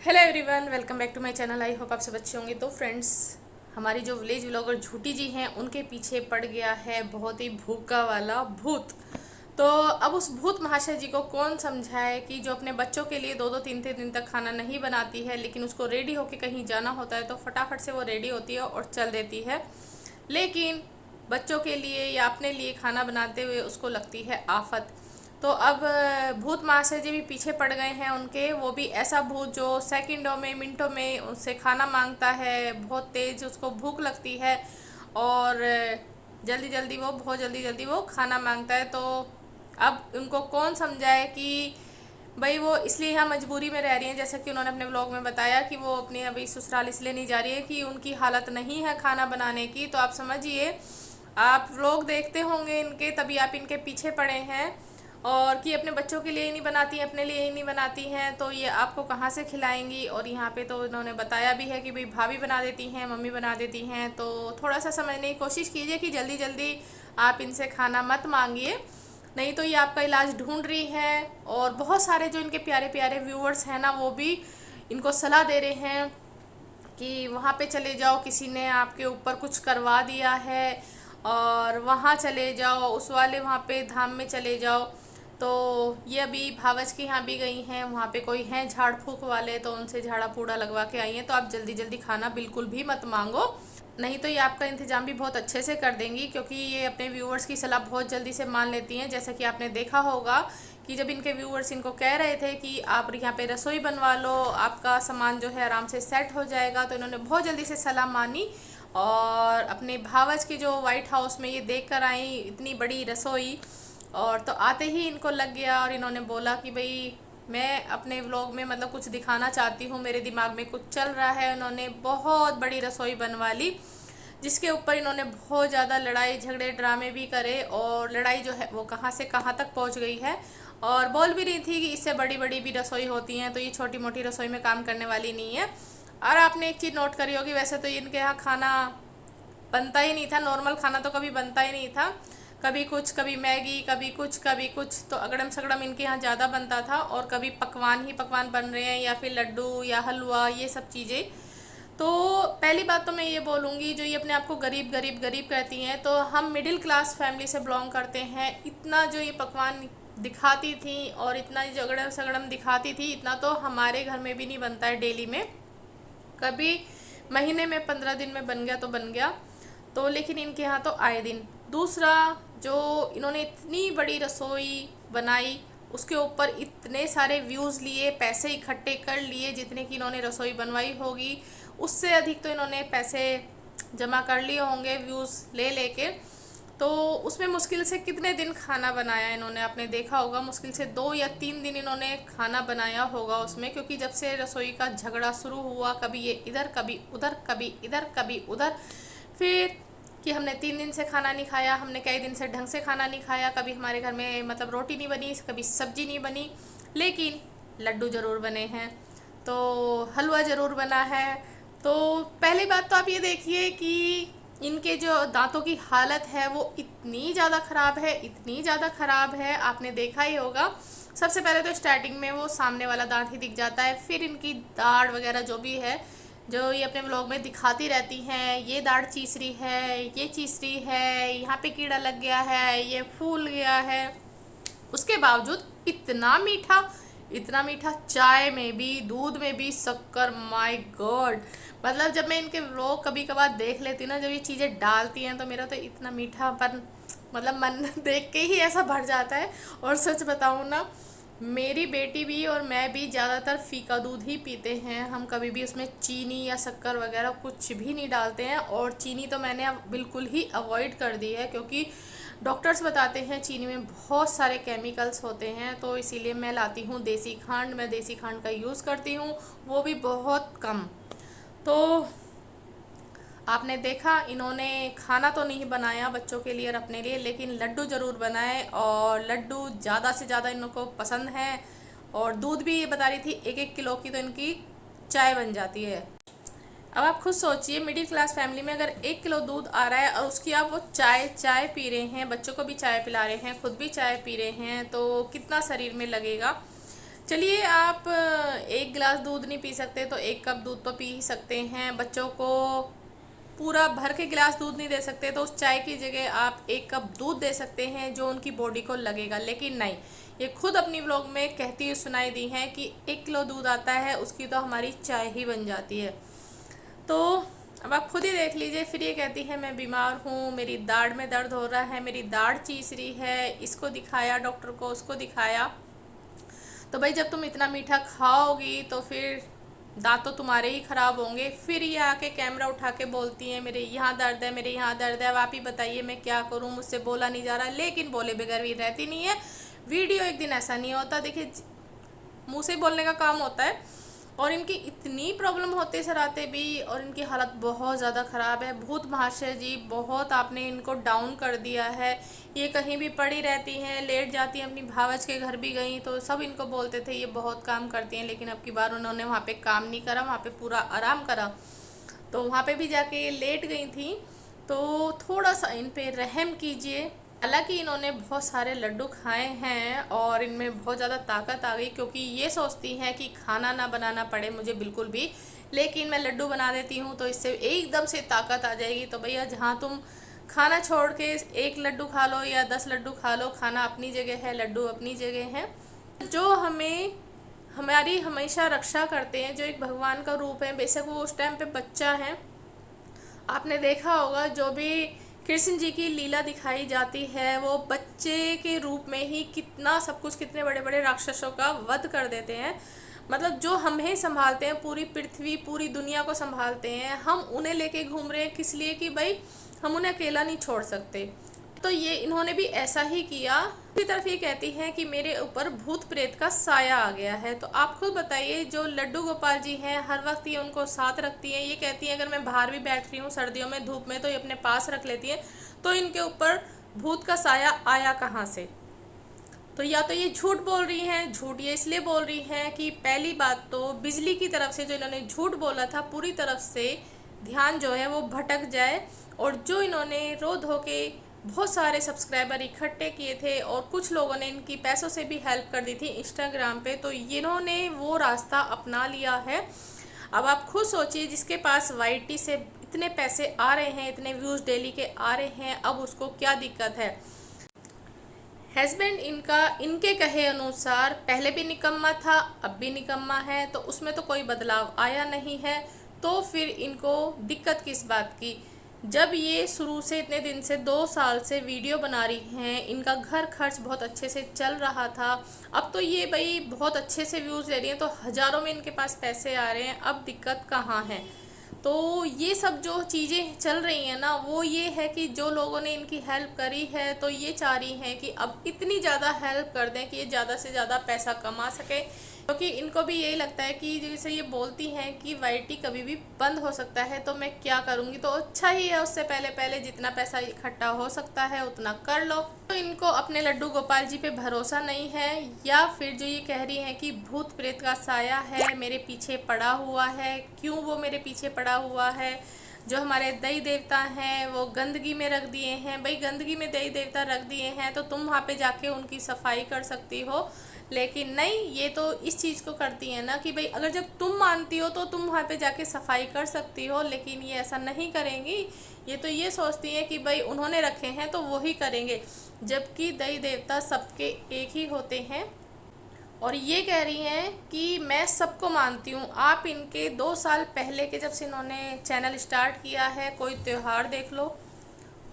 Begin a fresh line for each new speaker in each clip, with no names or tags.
Hello everyone, welcome back to my channel. I hope आप सब अच्छे होंगे। तो फ्रेंड्स, हमारी जो विलेज व्लॉगर झूठी जी हैं उनके पीछे पड़ गया है बहुत ही भूखा वाला भूत। तो अब उस भूत महाशय जी को कौन समझाए कि जो अपने बच्चों के लिए दो दो तीन तीन दिन तक खाना नहीं बनाती है, लेकिन उसको रेडी होके कहीं जाना होता है तो फटाफट से वो रेडी होती है और चल देती है, लेकिन बच्चों के लिए या अपने लिए खाना बनाते हुए उसको लगती है आफत। तो अब भूत महाशय जी भी पीछे पड़ गए हैं उनके। वो भी ऐसा भूत जो सेकंडों में मिनटों में उससे खाना मांगता है, बहुत तेज उसको भूख लगती है और जल्दी जल्दी वो बहुत जल्दी जल्दी वो खाना मांगता है। तो अब उनको कौन समझाए कि भाई वो इसलिए यहाँ मजबूरी में रह रही हैं, जैसा कि उन्होंने अपने व्लॉग में बताया कि वो अपनी अभी ससुराल इसलिए नहीं जा रही है कि उनकी हालत नहीं है खाना बनाने की। तो आप समझिए, आप व्लॉग देखते होंगे इनके, तभी आप इनके पीछे पड़े हैं और कि अपने बच्चों के लिए ही नहीं बनाती हैं, अपने लिए ही नहीं बनाती हैं, तो ये आपको कहाँ से खिलाएंगी। और यहाँ पे तो इन्होंने बताया भी है कि भाई भाभी बना देती हैं, मम्मी बना देती हैं। तो थोड़ा सा समझने की कोशिश कीजिए कि जल्दी जल्दी आप इनसे खाना मत मांगिए, नहीं तो ये आपका इलाज ढूंढ रही हैं। और बहुत सारे जो इनके प्यारे प्यारे व्यूअर्स हैं ना, वो भी इनको सलाह दे रहे हैं कि वहाँ पे चले जाओ, किसी ने आपके ऊपर कुछ करवा दिया है और वहाँ चले जाओ, उस वाले वहाँ पे धाम में चले जाओ। तो ये अभी भावच के यहाँ भी गई हैं, वहाँ पे कोई हैं झाड़ फूक वाले, तो उनसे झाड़ा फूड़ा लगवा के आई हैं। तो आप जल्दी जल्दी खाना बिल्कुल भी मत मांगो, नहीं तो ये आपका इंतजाम भी बहुत अच्छे से कर देंगी, क्योंकि ये अपने व्यूअर्स की सलाह बहुत जल्दी से मान लेती हैं। जैसा कि आपने देखा होगा कि जब इनके व्यूअर्स इनको कह रहे थे कि आप यहाँ पे रसोई बनवा लो, आपका सामान जो है आराम से सेट हो जाएगा, तो इन्होंने बहुत जल्दी से सलाह मानी और अपने भावज के जो वाइट हाउस में ये देख कर आई इतनी बड़ी रसोई। और तो आते ही इनको लग गया और इन्होंने बोला कि भाई मैं अपने व्लॉग में मतलब कुछ दिखाना चाहती हूँ, मेरे दिमाग में कुछ चल रहा है। उन्होंने बहुत बड़ी रसोई बनवा ली, जिसके ऊपर इन्होंने बहुत ज़्यादा लड़ाई झगड़े ड्रामे भी करे और लड़ाई जो है वो कहाँ से कहाँ तक पहुँच गई है। और बोल भी रही थी कि इससे बड़ी बड़ी भी रसोई होती हैं, तो ये छोटी मोटी रसोई में काम करने वाली नहीं है। और आपने एक चीज़ नोट करी होगी, वैसे तो इनके यहाँ खाना बनता ही नहीं था, नॉर्मल खाना तो कभी बनता ही नहीं था। कभी कुछ, कभी मैगी, कभी कुछ कभी कुछ, तो अगड़म सगड़म इनके यहाँ ज़्यादा बनता था। और कभी पकवान ही पकवान बन रहे हैं या फिर लड्डू या हलवा, ये सब चीज़ें। तो पहली बात तो मैं ये बोलूँगी, जो ये अपने आप को गरीब गरीब गरीब कहती हैं, तो हम मिडिल क्लास फैमिली से बिलोंग करते हैं। इतना जो ये पकवान दिखाती थी और इतना जो अगड़म सगड़म दिखाती थी, इतना तो हमारे घर में भी नहीं बनता है डेली में। कभी महीने में 15 दिन में बन गया तो बन गया, तो लेकिन इनके यहाँ तो आए दिन। दूसरा, जो इन्होंने इतनी बड़ी रसोई बनाई, उसके ऊपर इतने सारे व्यूज़ लिए, पैसे इकट्ठे कर लिए, जितने की इन्होंने रसोई बनवाई होगी उससे अधिक तो इन्होंने पैसे जमा कर लिए होंगे व्यूज़ ले लेके। तो उसमें मुश्किल से कितने दिन खाना बनाया इन्होंने, आपने देखा होगा, मुश्किल से 2 या 3 दिन इन्होंने खाना बनाया होगा उसमें। क्योंकि जब से रसोई का झगड़ा शुरू हुआ, कभी ये इधर कभी उधर, कभी इधर कभी उधर, फिर कि हमने 3 दिन से खाना नहीं खाया, हमने कई दिन से ढंग से खाना नहीं खाया, कभी हमारे घर में मतलब रोटी नहीं बनी, कभी सब्जी नहीं बनी, लेकिन लड्डू ज़रूर बने हैं, तो हलवा ज़रूर बना है। तो पहली बात तो आप ये देखिए कि इनके जो दांतों की हालत है वो इतनी ज़्यादा ख़राब है, इतनी ज़्यादा ख़राब है, आपने देखा ही होगा। सबसे पहले तो स्टार्टिंग में वो सामने वाला दांत ही दिख जाता है, फिर इनकी दाढ़ वगैरह जो भी है, जो ये अपने व्लॉग में दिखाती रहती हैं, ये दाढ़ चीस रही है, ये चीस रही है, यहाँ पे कीड़ा लग गया है, ये फूल गया है, उसके बावजूद इतना मीठा, इतना मीठा, चाय में भी, दूध में भी शक्कर, माय गॉड। मतलब जब मैं इनके व्लॉग कभी कभार देख लेती हूँ ना, जब ये चीज़ें डालती हैं, तो मेरा तो इतना मीठा पर मतलब मन देख के ही ऐसा भर जाता है। और सच बताऊँ ना, मेरी बेटी भी और मैं भी ज़्यादातर फीका दूध ही पीते हैं। हम कभी भी उसमें चीनी या शक्कर वगैरह कुछ भी नहीं डालते हैं, और चीनी तो मैंने अब बिल्कुल ही अवॉइड कर दी है, क्योंकि डॉक्टर्स बताते हैं चीनी में बहुत सारे केमिकल्स होते हैं। तो इसीलिए मैं लाती हूँ देसी खांड, मैं देसी खांड का यूज़ करती हूँ, वो भी बहुत कम। तो आपने देखा, इन्होंने खाना तो नहीं बनाया बच्चों के लिए और अपने लिए, लेकिन लड्डू ज़रूर बनाए, और लड्डू ज़्यादा से ज़्यादा इनको पसंद है। और दूध भी ये बता रही थी 1-1 किलो की तो इनकी चाय बन जाती है। अब आप खुद सोचिए, मिडिल क्लास फैमिली में अगर 1 किलो दूध आ रहा है और उसकी आप वो चाय चाय पी रहे हैं, बच्चों को भी चाय पिला रहे हैं, खुद भी चाय पी रहे हैं, तो कितना शरीर में लगेगा। चलिए, आप 1 गिलास दूध नहीं पी सकते तो 1 कप दूध तो पी ही सकते हैं। बच्चों को पूरा भर के गिलास दूध नहीं दे सकते तो उस चाय की जगह आप 1 कप दूध दे सकते हैं जो उनकी बॉडी को लगेगा। लेकिन नहीं, ये खुद अपनी व्लॉग में कहती हुई सुनाई दी है कि 1 किलो दूध आता है, उसकी तो हमारी चाय ही बन जाती है। तो अब आप खुद ही देख लीजिए। फिर ये कहती है मैं बीमार हूँ, मेरी दाढ़ में दर्द हो रहा है, मेरी दाढ़ चीस रही है, इसको दिखाया डॉक्टर को, उसको दिखाया। तो भाई जब तुम इतना मीठा खाओगी तो फिर दांत तो तुम्हारे ही खराब होंगे। फिर ये आके कैमरा उठा के बोलती हैं मेरे यहाँ दर्द है, मेरे यहाँ दर्द है। अब आप ही बताइए मैं क्या करूँ, मुझसे बोला नहीं जा रहा। लेकिन बोले बगैर भी रहती नहीं है। वीडियो एक दिन ऐसा नहीं होता, देखिए मुंह से बोलने का काम होता है। और इनकी इतनी प्रॉब्लम होते सराते भी, और इनकी हालत बहुत ज़्यादा ख़राब है। भूत महाशय जी, बहुत आपने इनको डाउन कर दिया है। ये कहीं भी पड़ी रहती हैं, लेट जाती हैं। अपनी भावज के घर भी गई तो सब इनको बोलते थे ये बहुत काम करती हैं, लेकिन अब की बार उन्होंने वहाँ पे काम नहीं करा, वहाँ पे पूरा आराम करा। तो वहाँ पे भी जाके ये लेट गई थी। तो थोड़ा सा इन पे रहम कीजिए। हालांकि इन्होंने बहुत सारे लड्डू खाए हैं और इनमें बहुत ज़्यादा ताकत आ गई, क्योंकि ये सोचती हैं कि खाना ना बनाना पड़े मुझे बिल्कुल भी, लेकिन मैं लड्डू बना देती हूँ तो इससे एकदम से ताकत आ जाएगी। तो भैया जहाँ तुम खाना छोड़ के 1 लड्डू खा लो या 10 लड्डू खा लो, खाना अपनी जगह है, लड्डू अपनी जगह है। जो हमें हमारी हमेशा रक्षा करते हैं, जो एक भगवान का रूप है, बेशक वो उस टाइम पे बच्चा है। आपने देखा होगा जो भी कृष्ण जी की लीला दिखाई जाती है वो बच्चे के रूप में ही कितना सब कुछ, कितने बड़े बड़े राक्षसों का वध कर देते हैं। मतलब जो हमें संभालते हैं, पूरी पृथ्वी पूरी दुनिया को संभालते हैं, हम उन्हें लेके घूम रहे हैं किस लिए कि भाई हम उन्हें अकेला नहीं छोड़ सकते। तो ये इन्होंने भी ऐसा ही किया। दूसरी तरफ ये कहती हैं कि मेरे ऊपर भूत प्रेत का साया आ गया है। तो आप खुद बताइए, जो लड्डू गोपाल जी हैं हर वक्त ये उनको साथ रखती हैं। ये कहती हैं अगर मैं बाहर भी बैठ रही हूँ सर्दियों में धूप में तो ये अपने पास रख लेती हैं। तो इनके ऊपर भूत का साया आया कहाँ से? तो या तो ये झूठ बोल रही हैं। झूठ ये इसलिए बोल रही हैं कि पहली बात तो बिजली की तरफ से जो इन्होंने झूठ बोला था, पूरी तरफ से ध्यान जो है वो भटक जाए। और जो इन्होंने रो धो के बहुत सारे सब्सक्राइबर इकट्ठे किए थे और कुछ लोगों ने इनकी पैसों से भी हेल्प कर दी थी इंस्टाग्राम पे, तो इन्होंने वो रास्ता अपना लिया है। अब आप खुद सोचिए, जिसके पास वाईटी से इतने पैसे आ रहे हैं, इतने व्यूज़ डेली के आ रहे हैं, अब उसको क्या दिक्कत है? हस्बैंड इनका इनके कहे अनुसार पहले भी निकम्मा था, अब भी निकम्मा है, तो उसमें तो कोई बदलाव आया नहीं है। तो फिर इनको दिक्कत किस बात की? जब ये शुरू से इतने दिन से 2 साल से वीडियो बना रही हैं, इनका घर खर्च बहुत अच्छे से चल रहा था। अब तो ये भाई बहुत अच्छे से व्यूज़ ले रही हैं, तो हज़ारों में इनके पास पैसे आ रहे हैं। अब दिक्कत कहाँ है? तो ये सब जो चीज़ें चल रही हैं ना, वो ये है कि जो लोगों ने इनकी हेल्प करी है तो ये चाह रही हैं कि अब इतनी ज़्यादा हेल्प कर दें कि ये ज़्यादा से ज़्यादा पैसा कमा सके। क्योंकि इनको भी यही लगता है कि जैसे ये बोलती हैं कि वाईटी कभी भी बंद हो सकता है, तो मैं क्या करूँगी, तो अच्छा ही है उससे पहले पहले जितना पैसा इकट्ठा हो सकता है उतना कर लो। तो इनको अपने लड्डू गोपाल जी पे भरोसा नहीं है, या फिर जो ये कह रही हैं कि भूत प्रेत का साया है मेरे पीछे पड़ा हुआ है। क्यों वो मेरे पीछे पड़ा हुआ है? जो हमारे देवी देवता हैं वो गंदगी में रख दिए हैं। भाई गंदगी में देवी देवता रख दिए हैं तो तुम वहाँ पे जाके उनकी सफाई कर सकती हो, लेकिन नहीं, ये तो इस चीज़ को करती है ना कि भाई अगर जब तुम मानती हो तो तुम वहाँ पे जाके सफाई कर सकती हो, लेकिन ये ऐसा नहीं करेंगी। ये तो ये सोचती है कि भाई उन्होंने रखे हैं तो वो ही करेंगे, जबकि देवी देवता सबके एक ही होते हैं। और ये कह रही हैं कि मैं सबको मानती हूँ। आप इनके 2 साल पहले के जब से इन्होंने चैनल स्टार्ट किया है, कोई त्यौहार देख लो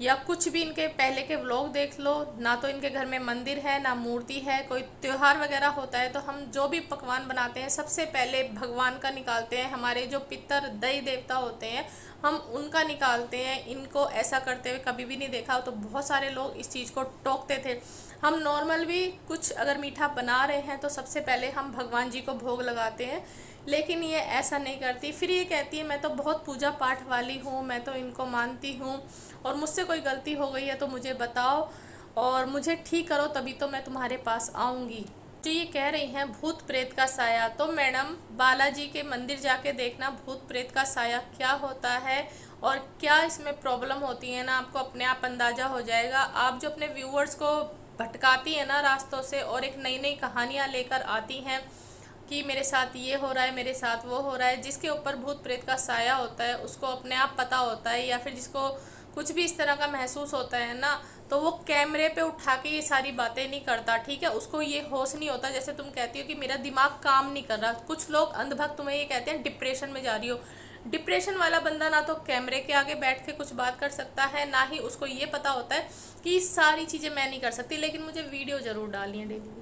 या कुछ भी इनके पहले के व्लॉग देख लो, ना तो इनके घर में मंदिर है ना मूर्ति है। कोई त्यौहार वगैरह होता है तो हम जो भी पकवान बनाते हैं सबसे पहले भगवान का निकालते हैं। हमारे जो पितर देवी देवता होते हैं हम उनका निकालते हैं। इनको ऐसा करते हुए कभी भी नहीं देखा। तो बहुत सारे लोग इस चीज़ को टोकते थे। हम नॉर्मल भी कुछ अगर मीठा बना रहे हैं तो सबसे पहले हम भगवान जी को भोग लगाते हैं, लेकिन ये ऐसा नहीं करती। फिर ये कहती है मैं तो बहुत पूजा पाठ वाली हूँ, मैं तो इनको मानती हूँ, और मुझसे कोई गलती हो गई है तो मुझे बताओ और मुझे ठीक करो, तभी तो मैं तुम्हारे पास आऊँगी। जो ये कह रही हैं भूत प्रेत का साया, तो मैडम बालाजी के मंदिर जाके देखना भूत प्रेत का साया क्या होता है और क्या इसमें प्रॉब्लम होती है ना, आपको अपने आप अंदाज़ा हो जाएगा। आप जो अपने व्यूअर्स को भटकाती है ना रास्तों से, और एक नई नई कहानियाँ लेकर आती हैं कि मेरे साथ ये हो रहा है, मेरे साथ वो हो रहा है। जिसके ऊपर भूत प्रेत का साया होता है उसको अपने आप पता होता है, या फिर जिसको कुछ भी इस तरह का महसूस होता है ना, तो वो कैमरे पे उठा के ये सारी बातें नहीं करता, ठीक है। उसको ये होश नहीं होता, जैसे तुम कहती हो कि मेरा दिमाग काम नहीं कर रहा। कुछ लोग अंधभक्त तुम्हें ये कहते हैं डिप्रेशन में जा रही हो। डिप्रेशन वाला बंदा ना तो कैमरे के आगे बैठ के कुछ बात कर सकता है, ना ही उसको ये पता होता है कि सारी चीज़ें मैं नहीं कर सकती, लेकिन मुझे वीडियो ज़रूर डालनी है डेली।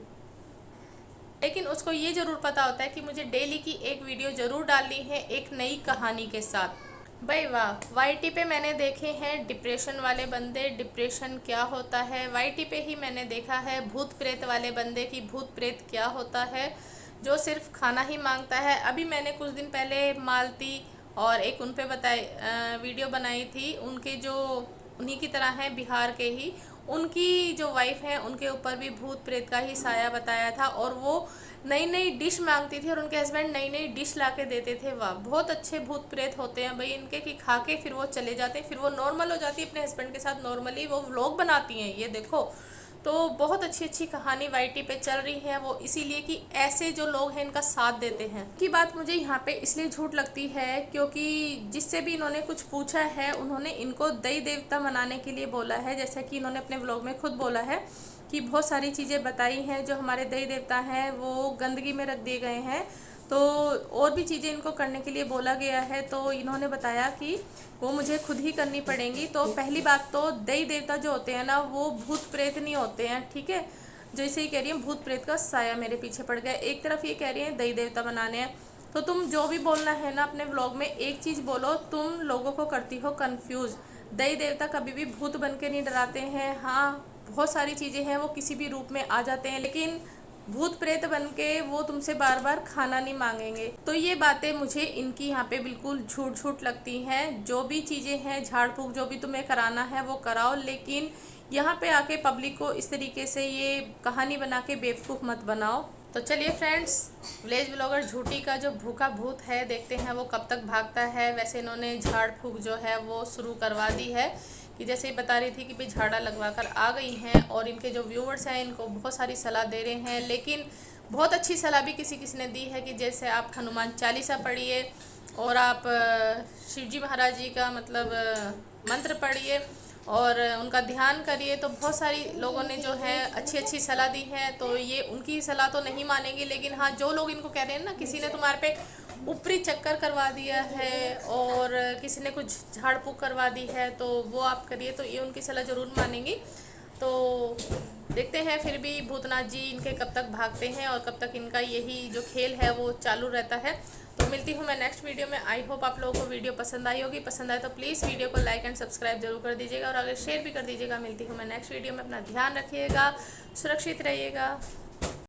लेकिन उसको ये ज़रूर पता होता है कि मुझे डेली की एक वीडियो ज़रूर डालनी है एक नई कहानी के साथ। भाई वाह, वाईटी पे मैंने देखे हैं डिप्रेशन वाले बंदे, डिप्रेशन क्या होता है। वाईटी पे ही मैंने देखा है भूत प्रेत वाले बंदे की भूत प्रेत क्या होता है, जो सिर्फ खाना ही मांगता है। अभी मैंने कुछ दिन पहले मालती और एक उन पे वीडियो बनाई थी, उनके जो उन्हीं की तरह हैं बिहार के ही, उनकी जो वाइफ हैं उनके ऊपर भी भूत प्रेत का ही साया बताया था, और वो नई नई डिश मांगती थी और उनके हस्बैंड नई नई डिश ला के देते थे। वाह, बहुत अच्छे भूत प्रेत होते हैं भाई इनके, कि खा के फिर वो चले जाते हैं, फिर वो नॉर्मल हो जाती है अपने हस्बैंड के साथ, नॉर्मली वो व्लॉग बनाती हैं, ये देखो। तो बहुत अच्छी अच्छी कहानी वाईटी पे चल रही है, वो इसीलिए कि ऐसे जो लोग हैं इनका साथ देते हैं। की बात मुझे यहाँ पे इसलिए झूठ लगती है क्योंकि जिससे भी इन्होंने कुछ पूछा है उन्होंने इनको दई देवता मनाने के लिए बोला है। जैसा कि इन्होंने अपने व्लॉग में खुद बोला है कि बहुत सारी चीज़ें बताई हैं, जो हमारे दई देवता हैं वो गंदगी में रख दिए गए हैं, तो और भी चीज़ें इनको करने के लिए बोला गया है। तो इन्होंने बताया कि वो मुझे खुद ही करनी पड़ेंगी। तो पहली बात तो दई देवता जो होते हैं ना वो भूत प्रेत नहीं होते हैं, ठीक है। जैसे ही कह रही हैं भूत प्रेत का साया मेरे पीछे पड़ गया, एक तरफ ये कह रही हैं दई देवता बनाने हैं। तो तुम जो भी बोलना है ना अपने व्लॉग में एक चीज़ बोलो, तुम लोगों को करती हो कंफ्यूज। दई देवता कभी भी भूत बन के नहीं डराते हैं। हाँ, बहुत सारी चीज़ें हैं वो किसी भी रूप में आ जाते हैं, लेकिन भूत प्रेत बन के वो तुमसे बार बार खाना नहीं मांगेंगे। तो ये बातें मुझे इनकी यहाँ पे बिल्कुल झूठ झूठ लगती हैं। जो भी चीज़ें हैं झाड़ फूक जो भी तुम्हें कराना है वो कराओ, लेकिन यहाँ पे आके पब्लिक को इस तरीके से ये कहानी बना के बेवकूफ़ मत बनाओ। तो चलिए फ्रेंड्स, विलेज ब्लॉगर झूठी का जो भूखा भूत है देखते हैं वो कब तक भागता है। वैसे इन्होंने झाड़ फूक जो है वो शुरू करवा दी है, कि जैसे ही बता रही थी कि भाई झाड़ा लगवा कर आ गई हैं, और इनके जो व्यूवर्स हैं इनको बहुत सारी सलाह दे रहे हैं। लेकिन बहुत अच्छी सलाह भी किसी किसी ने दी है कि जैसे आप हनुमान चालीसा पढ़िए और आप शिव जी महाराज जी का मतलब मंत्र पढ़िए और उनका ध्यान करिए। तो बहुत सारी लोगों ने जो है अच्छी अच्छी सलाह दी है, तो ये उनकी सलाह तो नहीं मानेंगे। लेकिन हाँ, जो लोग इनको कह रहे हैं ना किसी ने तुम्हारे पे ऊपरी चक्कर करवा दिया है और किसी ने कुछ झाड़ फूक करवा दी है, तो वो आप करिए, तो ये उनकी सलाह ज़रूर मानेंगी। तो देखते हैं फिर भी भूतनाथ जी इनके कब तक भागते हैं और कब तक इनका यही जो खेल है वो चालू रहता है। तो मिलती हूँ मैं नेक्स्ट वीडियो में। आई होप आप लोगों को वीडियो पसंद आई होगी। पसंद आए तो प्लीज़ वीडियो को लाइक एंड सब्सक्राइब जरूर कर दीजिएगा और अगर शेयर भी कर दीजिएगा। मिलती हूँ मैं नेक्स्ट वीडियो में। अपना ध्यान रखिएगा, सुरक्षित रहिएगा।